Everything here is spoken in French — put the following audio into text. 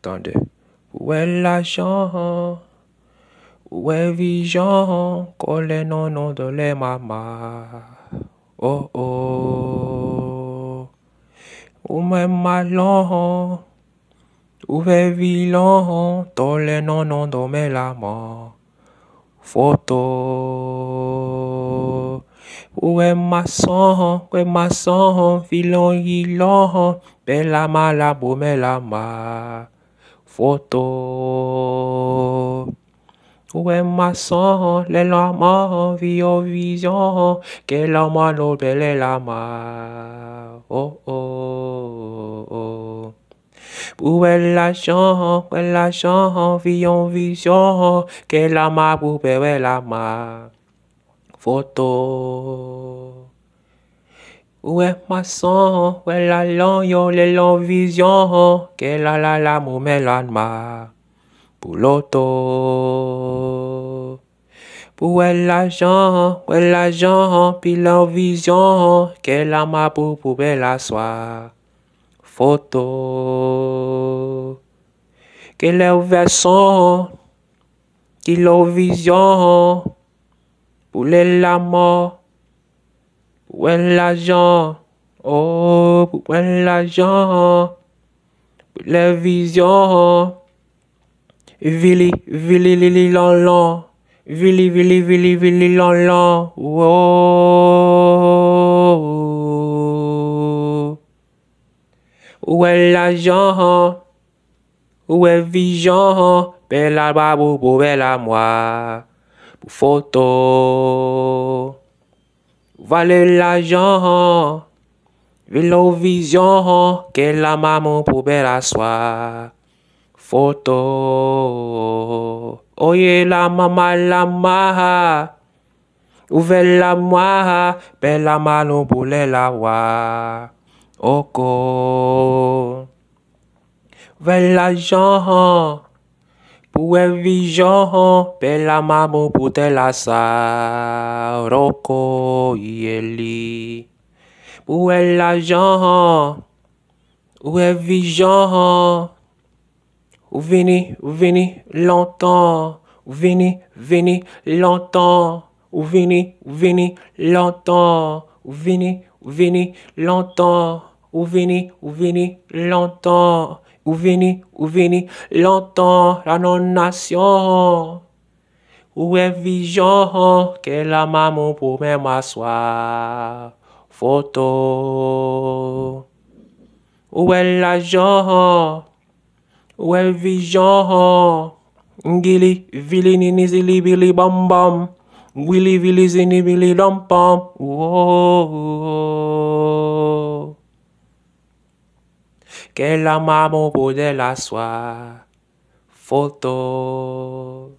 Attendez. Où est l'argent? Où est vision? Collé non de les mamas. Oh oh. Où est malon? Où est vilain? Tous les non de mes lamas. Photo. Où est maçon? Où est maçon? Filon, ilon. Bella mala, boumé lama. Photo. Où est maçon? Les lamas, vision. Quel lama, no belle lama. Oh oh oh. Où est l'argent? Où est l'argent? Vision. Quel lama, boumé lama. Photo. Où est ma sang? Où est la langue? Yo, les longues visions. Que la moumé ma. Pour l'auto. Où est l'argent? Où est l'argent? Puis la vision. Que la ma pour la soie. Photo. Que les versions. Qui la vision. Pour les lamas. Où est l'argent? Oh, où est l'argent? Les visions. Vili, vili, lili, lon, lon. Vili, vili, vili, vili, lon, lon. Oh. Où est l'argent? Où est vision? Bella babou, bella moi. Pour photo. Valez l'argent, vélo vision, que la maman pour belle soir. Photo, oye la maman la maha, ouvrez la moi, belle la maman pour la wa. Oko, vers l'argent, pour vision, belle la maman pour la sa. Roko, yeli. Où est l'argent? Où est vision? Où vini longtemps? Où vini longtemps? Où vini longtemps? Où vini longtemps? Où vini longtemps? Où vini longtemps? La non-nation. Où est vision? Que la maman pour même m'asseoir. Photo. Où est l'argent? Où est vision? Ngili, vili, nini, zili, bili, bam, bam. Willy, vili, zini, bili, dom, pam. Oh. Que la maman pour de la soie. Photo.